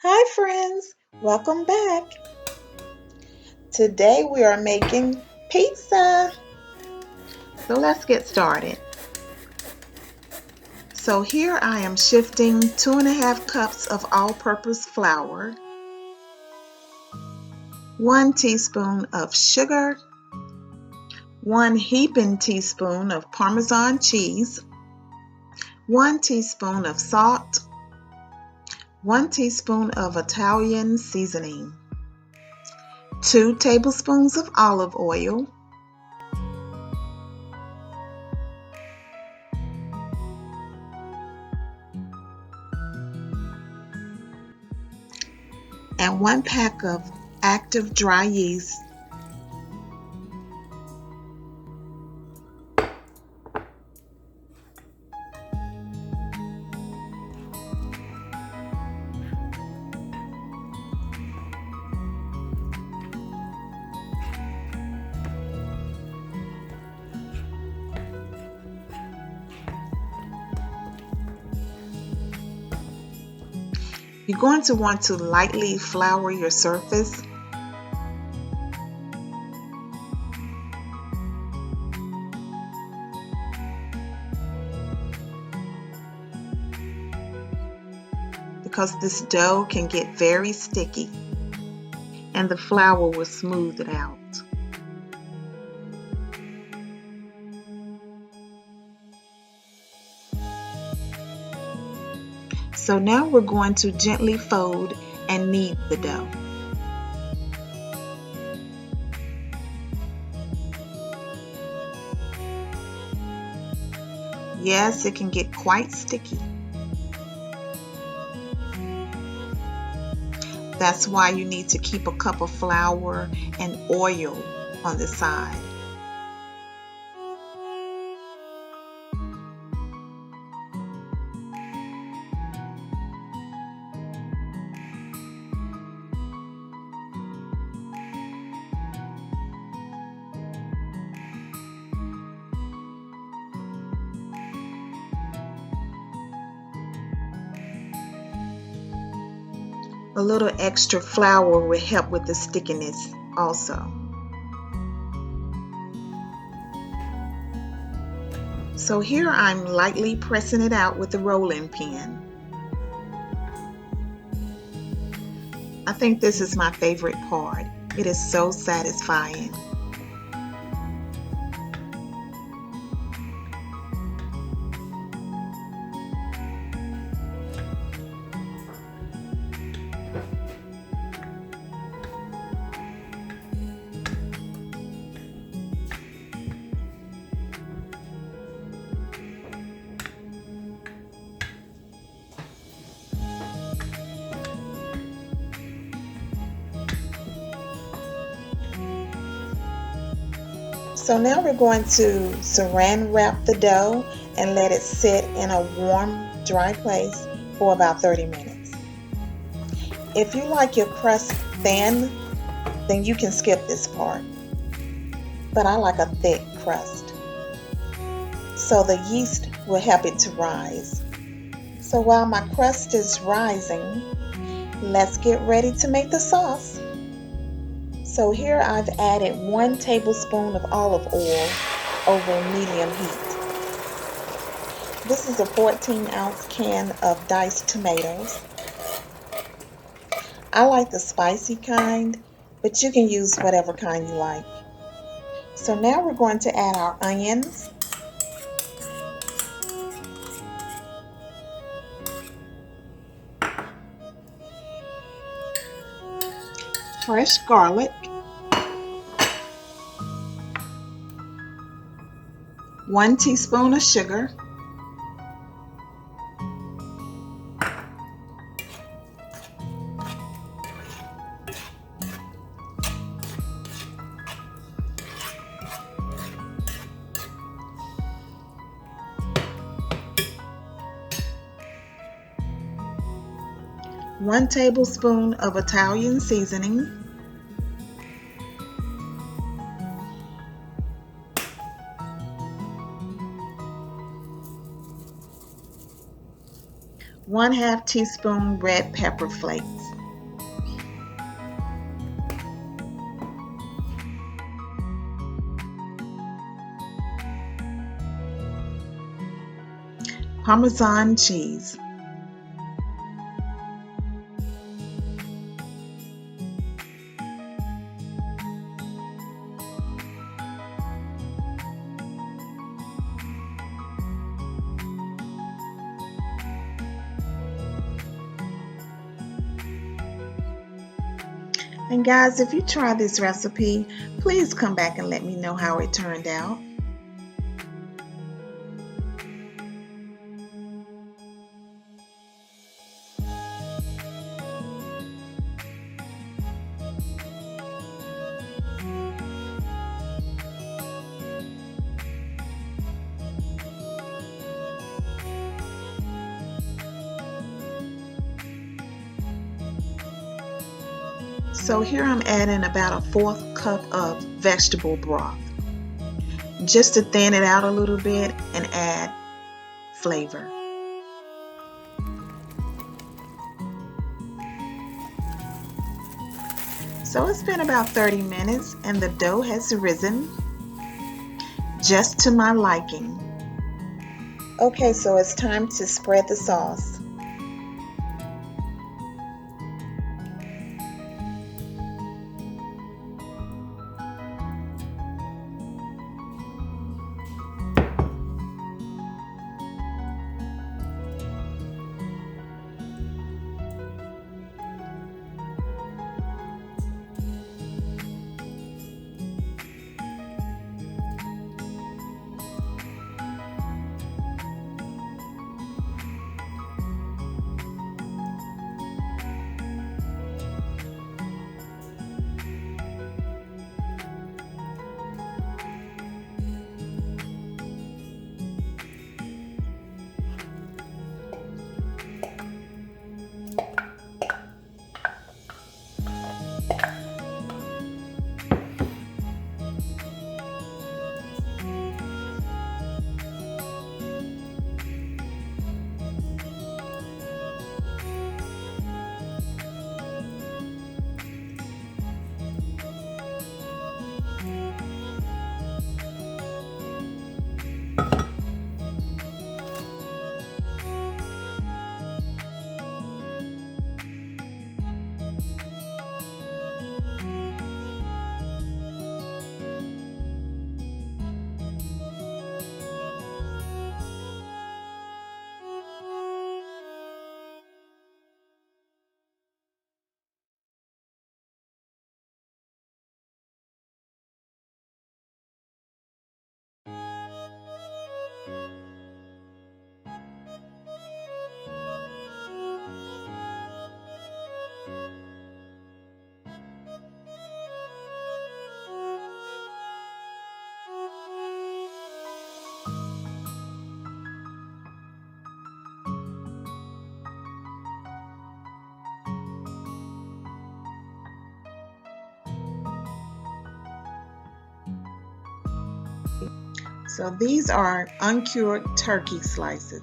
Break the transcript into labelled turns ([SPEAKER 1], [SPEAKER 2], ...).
[SPEAKER 1] Hi friends, welcome back. Today we are making pizza. So let's get started. So here I am shifting 2.5 cups of all-purpose flour, 1 teaspoon of sugar, 1 heaping teaspoon of Parmesan cheese, 1 teaspoon of salt, 1 teaspoon of Italian seasoning, 2 tablespoons of olive oil, and 1 pack of active dry yeast. You're going to want to lightly flour your surface. Because this dough can get very sticky and the flour will smooth it out. So now we're going to gently fold and knead the dough. Yes, it can get quite sticky. That's why you need to keep a cup of flour and oil on the side. A little extra flour will help with the stickiness also. So here I'm lightly pressing it out with the rolling pin. I think this is my favorite part. It is so satisfying. So now we're going to saran wrap the dough and let it sit in a warm, dry place for about 30 minutes. If you like your crust thin, then you can skip this part. But I like a thick crust, so the yeast will help it to rise. So while my crust is rising, let's get ready to make the sauce. So here I've added 1 tablespoon of olive oil over medium heat. This is a 14-ounce can of diced tomatoes. I like the spicy kind, but you can use whatever kind you like. So now we're going to add our onions, fresh garlic, 1 teaspoon of sugar, one tablespoon of Italian seasoning, 1/2 teaspoon red pepper flakes, Parmesan cheese, and guys, if you try this recipe, please come back and let me know how it turned out. So here I'm adding about a 1/4 cup of vegetable broth, just to thin it out a little bit and add flavor. So it's been about 30 minutes and the dough has risen just to my liking. Okay, so it's time to spread the sauce. So these are uncured turkey slices.